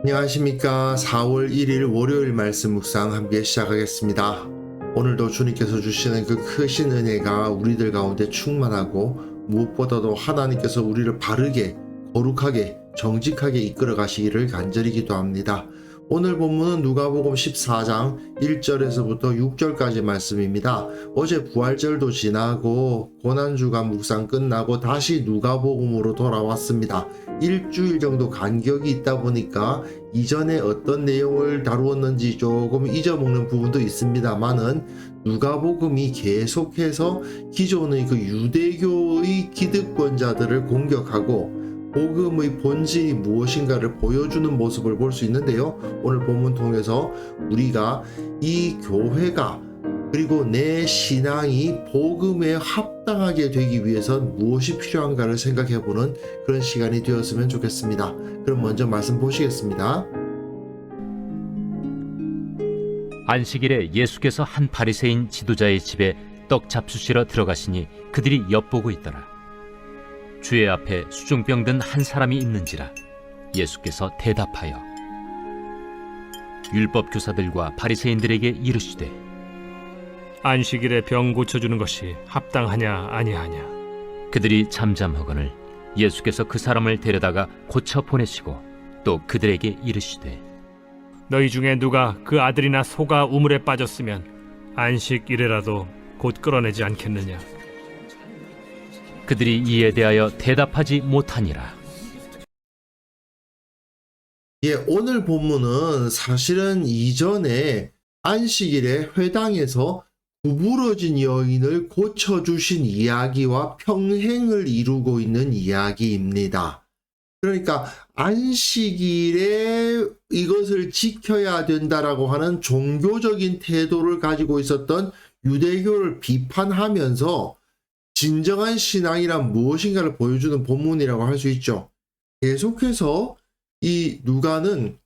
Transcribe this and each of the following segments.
안녕하십니까. 4월 1일 월요일 말씀 묵상 함께 시작하겠습니다. 오늘도 주님께서 주시는 그 크신 은혜가 우리들 가운데 충만하고 무엇보다도 하나님께서 우리를 바르게 거룩하게 정직하게 이끌어 가시기를 간절히 기도합니다. 오늘 본문은 누가복음 14장 1절에서부터 6절까지 말씀입니다. 어제 부활절도 지나고 고난주간 묵상 끝나고 다시 누가복음으로 돌아왔습니다. 일주일 정도 간격이 있다 보니까 이전에 어떤 내용을 다루었는지 조금 잊어먹는 부분도 있습니다만은 누가복음이 계속해서 기존의 그 유대교의 기득권자들을 공격하고 복음의 본질이 무엇인가를 보여주는 모습을 볼 수 있는데요. 오늘 본문 통해서 우리가 이 교회가 그리고 내 신앙이 복음에 합당하게 되기 위해선 무엇이 필요한가를 생각해보는 그런 시간이 되었으면 좋겠습니다. 그럼 먼저 말씀 보시겠습니다. 안식일에 예수께서 한 바리새인 지도자의 집에 떡 잡수시러 들어가시니 그들이 엿보고 있더라. 주의 앞에 수중병 든 한 사람이 있는지라. 예수께서 대답하여 율법 교사들과 바리새인들에게 이르시되 안식일에 병 고쳐주는 것이 합당하냐 아니하냐. 그들이 잠잠하거늘 예수께서 그 사람을 데려다가 고쳐 보내시고 또 그들에게 이르시되 너희 중에 누가 그 아들이나 소가 우물에 빠졌으면 안식일에라도 곧 끌어내지 않겠느냐. 그들이 이에 대하여 대답하지 못하니라. 오늘 본문은 사실은 이전에 안식일에 회당에서 구부러진 여인을 고쳐주신 이야기와 평행을 이루고 있는 이야기입니다. 그러니까 안식일에 이것을 지켜야 된다라고 하는 종교적인 태도를 가지고 있었던 유대교를 비판하면서 진정한 신앙이란 무엇인가를 보여주는 본문이라고 할 수 있죠. 계속해서 이 누가는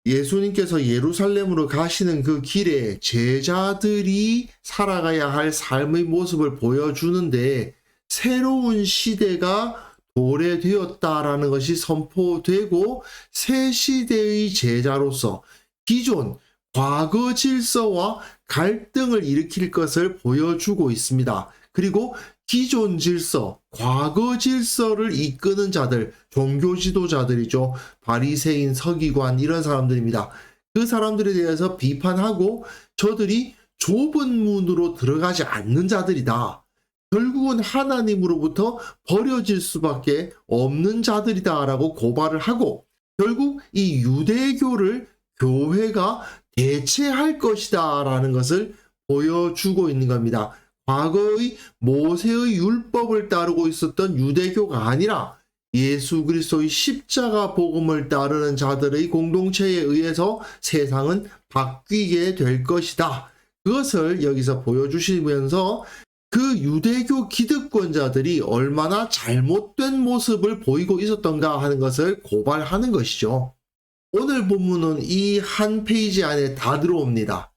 예수님께서 예루살렘으로 가시는 그 길에 제자들이 살아가야 할 삶의 모습을 보여주는데 새로운 시대가 도래되었다라는 것이 선포되고 새 시대의 제자로서 기존 과거 질서와 갈등을 일으킬 것을 보여주고 있습니다. 그리고 기존 질서, 과거 질서를 이끄는 자들, 종교 지도자들이죠. 바리새인, 서기관 이런 사람들입니다. 그 사람들에 대해서 비판하고 저들이 좁은 문으로 들어가지 않는 자들이다. 결국은 하나님으로부터 버려질 수밖에 없는 자들이다라고 고발을 하고 결국 이 유대교를 교회가 대체할 것이다라는 것을 보여주고 있는 겁니다. 과거의 모세의 율법을 따르고 있었던 유대교가 아니라 예수 그리스도의 십자가 복음을 따르는 자들의 공동체에 의해서 세상은 바뀌게 될 것이다. 그것을 여기서 보여주시면서 그 유대교 기득권자들이 얼마나 잘못된 모습을 보이고 있었던가 하는 것을 고발하는 것이죠. 오늘 본문은 이 한 페이지 안에 다 들어옵니다.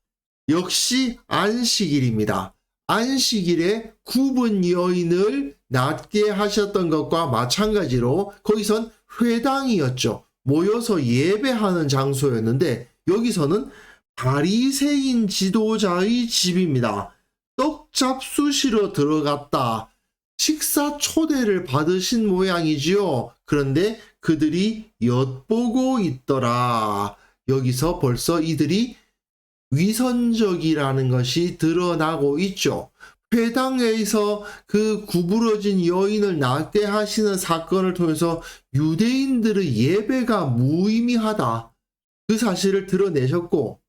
역시 안식일입니다. 안식일에 굽은 여인을 낫게 하셨던 것과 마찬가지로 거기선 회당이었죠. 모여서 예배하는 장소였는데 여기서는 바리새인 지도자의 집입니다. 떡 잡수시러 들어갔다. 식사 초대를 받으신 모양이지요. 그런데 그들이 엿보고 있더라. 여기서 벌써 이들이 위선적이라는 것이 드러나고 있죠. 회당에서 그 구부러진 여인을 낫게 하시는 사건을 통해서 유대인들의 예배가 무의미하다. 그 사실을 드러내셨고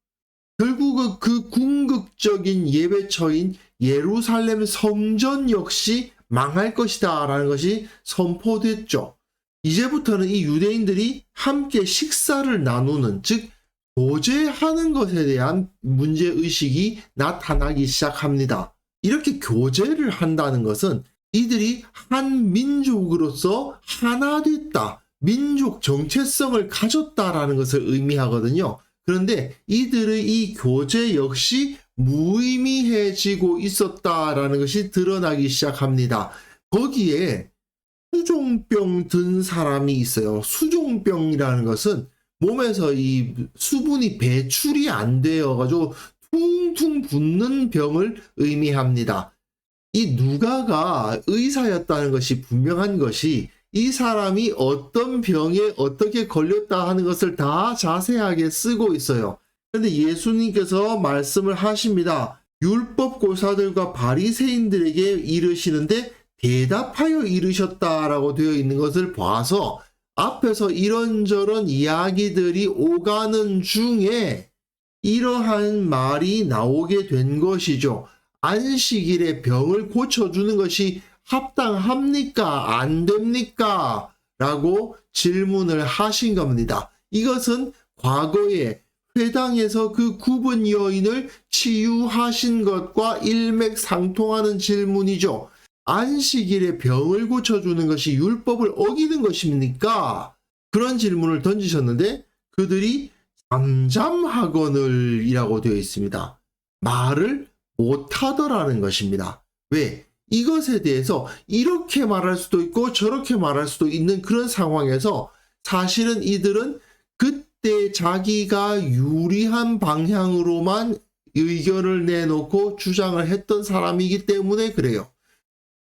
결국은 그 궁극적인 예배처인 예루살렘 성전 역시 망할 것이다 라는 것이 선포됐죠. 이제부터는 이 유대인들이 함께 식사를 나누는 즉 교제하는 것에 대한 문제의식이 나타나기 시작합니다. 이렇게 교제를 한다는 것은 이들이 한 민족으로서 하나 됐다. 민족 정체성을 가졌다라는 것을 의미하거든요. 그런데 이들의 이 교제 역시 무의미해지고 있었다라는 것이 드러나기 시작합니다. 거기에 수종병 든 사람이 있어요. 수종병이라는 것은 몸에서 이 수분이 배출이 안 되어가지고 퉁퉁 붓는 병을 의미합니다. 이 누가가 의사였다는 것이 분명한 것이 이 사람이 어떤 병에 어떻게 걸렸다 하는 것을 다 자세하게 쓰고 있어요. 그런데 예수님께서 말씀을 하십니다. 율법 교사들과 바리새인들에게 이르시는데 대답하여 이르셨다라고 되어 있는 것을 봐서 앞에서 이런저런 이야기들이 오가는 중에 이러한 말이 나오게 된 것이죠. 안식일에 병을 고쳐주는 것이 합당합니까? 안 됩니까? 라고 질문을 하신 겁니다. 이것은 과거에 회당에서 그 굽은 여인을 치유하신 것과 일맥상통하는 질문이죠. 안식일에 병을 고쳐주는 것이 율법을 어기는 것입니까? 그런 질문을 던지셨는데 그들이 잠잠하거늘 이라고 되어 있습니다. 말을 못하더라는 것입니다. 왜? 이것에 대해서 이렇게 말할 수도 있고 저렇게 말할 수도 있는 그런 상황에서 사실은 이들은 그때 자기가 유리한 방향으로만 의견을 내놓고 주장을 했던 사람이기 때문에 그래요.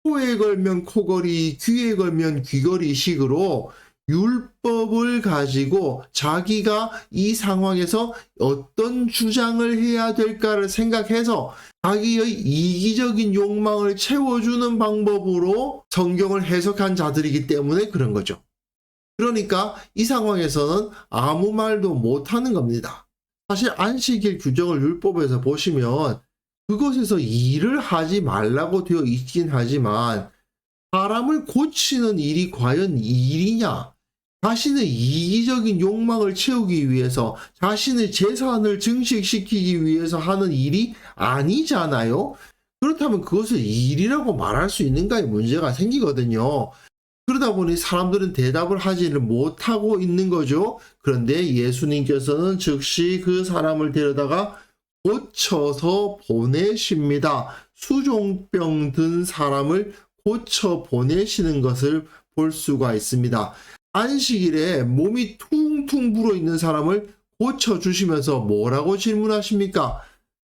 코에 걸면 코걸이, 귀에 걸면 귀걸이 식으로 율법을 가지고 자기가 이 상황에서 어떤 주장을 해야 될까를 생각해서 자기의 이기적인 욕망을 채워주는 방법으로 성경을 해석한 자들이기 때문에 그런 거죠. 그러니까 이 상황에서는 아무 말도 못하는 겁니다. 사실 안식일 규정을 율법에서 보시면 그것에서 일을 하지 말라고 되어 있긴 하지만 사람을 고치는 일이 과연 일이냐? 자신의 이기적인 욕망을 채우기 위해서 자신의 재산을 증식시키기 위해서 하는 일이 아니잖아요. 그렇다면 그것을 일이라고 말할 수 있는가에 문제가 생기거든요. 그러다 보니 사람들은 대답을 하지를 못하고 있는 거죠. 그런데 예수님께서는 즉시 그 사람을 데려다가 고쳐서 보내십니다. 수종병 든 사람을 고쳐 보내시는 것을 볼 수가 있습니다. 안식일에 몸이 퉁퉁 불어 있는 사람을 고쳐주시면서 뭐라고 질문하십니까?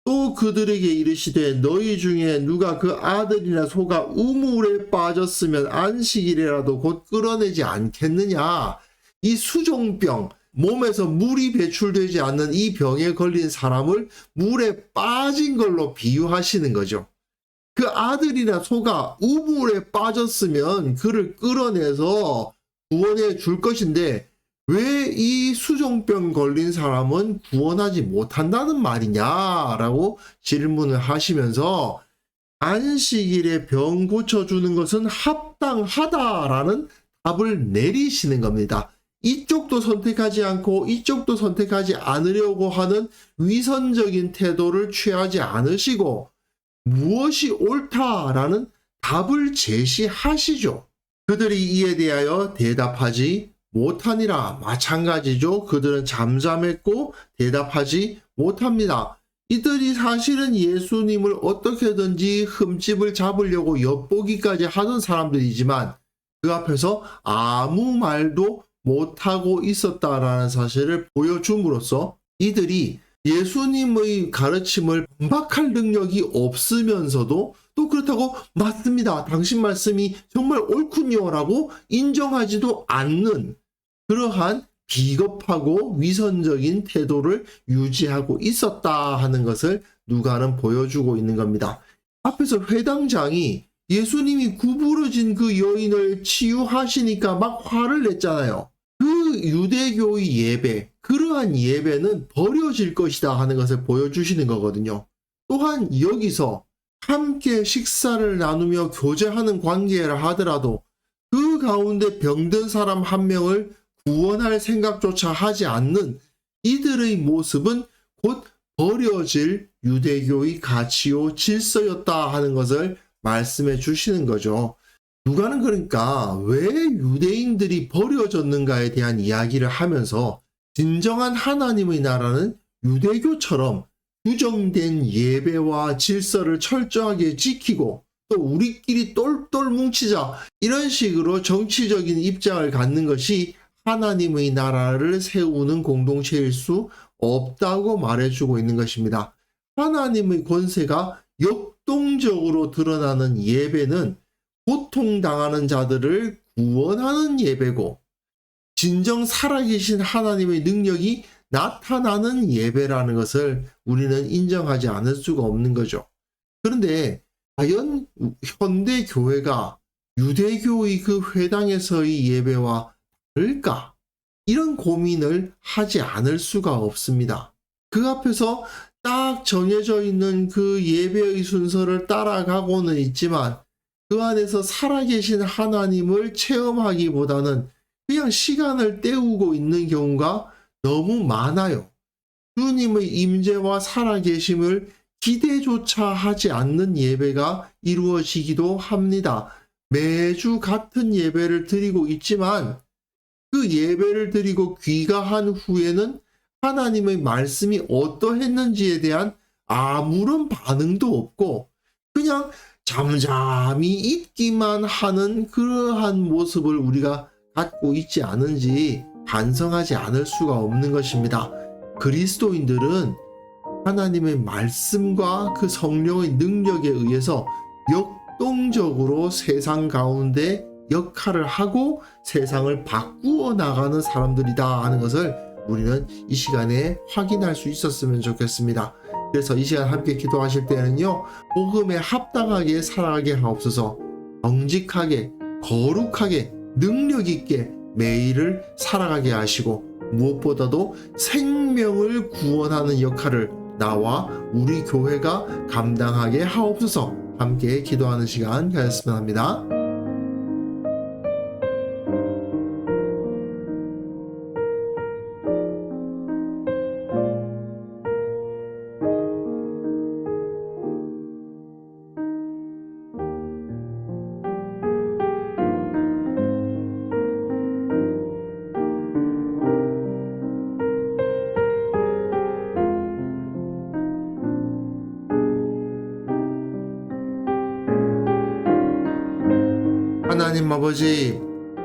또 그들에게 이르시되 너희 중에 누가 그 아들이나 소가 우물에 빠졌으면 안식일이라도 곧 끌어내지 않겠느냐? 이 수종병, 몸에서 물이 배출되지 않는 이 병에 걸린 사람을 물에 빠진 걸로 비유하시는 거죠. 그 아들이나 소가 우물에 빠졌으면 그를 끌어내서 구원해 줄 것인데 왜 이 수종병 걸린 사람은 구원하지 못한다는 말이냐라고 질문을 하시면서 안식일에 병 고쳐주는 것은 합당하다라는 답을 내리시는 겁니다. 이쪽도 선택하지 않고 이쪽도 선택하지 않으려고 하는 위선적인 태도를 취하지 않으시고 무엇이 옳다라는 답을 제시하시죠. 그들이 이에 대하여 대답하지 못하니라. 마찬가지죠. 그들은 잠잠했고 대답하지 못합니다. 이들이 사실은 예수님을 어떻게든지 흠집을 잡으려고 엿보기까지 하던 사람들이지만 그 앞에서 아무 말도 못하고 있었다라는 사실을 보여줌으로써 이들이 예수님의 가르침을 반박할 능력이 없으면서도 또 그렇다고 맞습니다. 당신 말씀이 정말 옳군요 라고 인정하지도 않는 그러한 비겁하고 위선적인 태도를 유지하고 있었다 하는 것을 누가는 보여주고 있는 겁니다. 앞에서 회당장이 예수님이 구부러진 그 여인을 치유하시니까 막 화를 냈잖아요. 그 유대교의 예배, 그러한 예배는 버려질 것이다 하는 것을 보여주시는 거거든요. 또한 여기서 함께 식사를 나누며 교제하는 관계라 하더라도 그 가운데 병든 사람 한 명을 구원할 생각조차 하지 않는 이들의 모습은 곧 버려질 유대교의 가치요 질서였다 하는 것을 말씀해 주시는 거죠. 누가는 그러니까 왜 유대인들이 버려졌는가에 대한 이야기를 하면서 진정한 하나님의 나라는 유대교처럼 규정된 예배와 질서를 철저하게 지키고 또 우리끼리 똘똘 뭉치자 이런 식으로 정치적인 입장을 갖는 것이 하나님의 나라를 세우는 공동체일 수 없다고 말해주고 있는 것입니다. 하나님의 권세가 역동적으로 드러나는 예배는 고통당하는 자들을 구원하는 예배고, 진정 살아계신 하나님의 능력이 나타나는 예배라는 것을 우리는 인정하지 않을 수가 없는 거죠. 그런데 과연 현대 교회가 유대교의 그 회당에서의 예배와 다를까? 이런 고민을 하지 않을 수가 없습니다. 그 앞에서 딱 정해져 있는 그 예배의 순서를 따라가고는 있지만 그 안에서 살아계신 하나님을 체험하기보다는 그냥 시간을 때우고 있는 경우가 너무 많아요. 주님의 임재와 살아계심을 기대조차 하지 않는 예배가 이루어지기도 합니다. 매주 같은 예배를 드리고 있지만 그 예배를 드리고 귀가한 후에는 하나님의 말씀이 어떠했는지에 대한 아무런 반응도 없고 그냥 잠잠히 있기만 하는 그러한 모습을 우리가 갖고 있지 않은지 반성하지 않을 수가 없는 것입니다. 그리스도인들은 하나님의 말씀과 그 성령의 능력에 의해서 역동적으로 세상 가운데 역할을 하고 세상을 바꾸어 나가는 사람들이다 하는 것을 우리는 이 시간에 확인할 수 있었으면 좋겠습니다. 그래서 이 시간 함께 기도하실 때는요, 복음에 합당하게 살아가게 하옵소서. 정직하게, 거룩하게, 능력 있게 매일을 살아가게 하시고 무엇보다도 생명을 구원하는 역할을 나와 우리 교회가 감당하게 하옵소서. 함께 기도하는 시간 가졌으면 합니다. 하나님 아버지,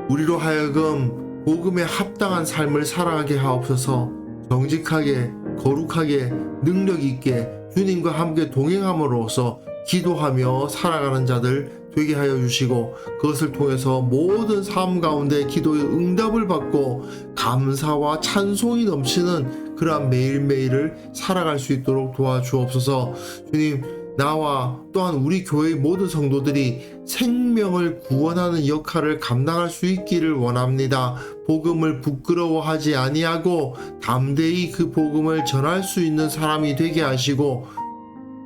우리로 하여금 복음에 합당한 삶을 살아가게 하옵소서. 정직하게, 거룩하게, 능력 있게 주님과 함께 동행함으로써 기도하며 살아가는 자들 되게 하여 주시고, 그것을 통해서 모든 삶 가운데 기도의 응답을 받고 감사와 찬송이 넘치는 그러한 매일매일을 살아갈 수 있도록 도와주옵소서. 주님, 나와 또한 우리 교회의 모든 성도들이 생명을 구원하는 역할을 감당할 수 있기를 원합니다. 복음을 부끄러워하지 아니하고 담대히 그 복음을 전할 수 있는 사람이 되게 하시고,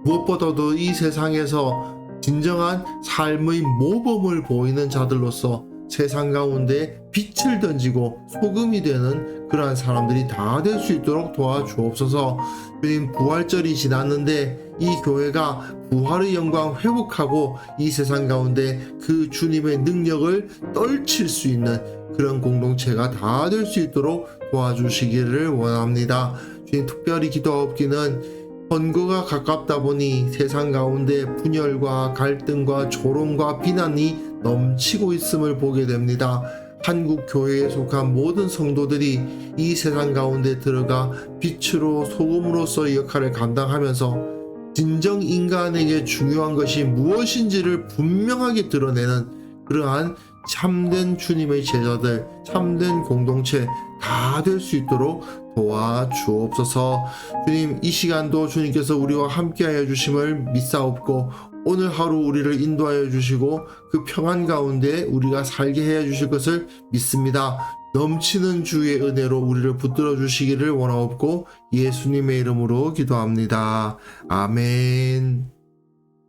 무엇보다도 이 세상에서 진정한 삶의 모범을 보이는 자들로서 세상 가운데 빛을 던지고 소금이 되는 그러한 사람들이 다 될 수 있도록 도와주옵소서. 주님, 부활절이 지났는데 이 교회가 부활의 영광 회복하고 이 세상 가운데 그 주님의 능력을 떨칠 수 있는 그런 공동체가 다 될 수 있도록 도와주시기를 원합니다. 주님, 특별히 기도하옵기는 선거가 가깝다 보니 세상 가운데 분열과 갈등과 조롱과 비난이 넘치고 있음을 보게 됩니다. 한국 교회에 속한 모든 성도들이 이 세상 가운데 들어가 빛으로 소금으로서의 역할을 감당하면서 진정 인간에게 중요한 것이 무엇인지를 분명하게 드러내는 그러한 참된 주님의 제자들, 참된 공동체 다 될 수 있도록 도와주옵소서. 주님, 이 시간도 주님께서 우리와 함께하여 주심을 믿사옵고 오늘 하루 우리를 인도하여 주시고 그 평안 가운데 우리가 살게 해 주실 것을 믿습니다. 넘치는 주의 은혜로 우리를 붙들어 주시기를 원하옵고 예수님의 이름으로 기도합니다. 아멘.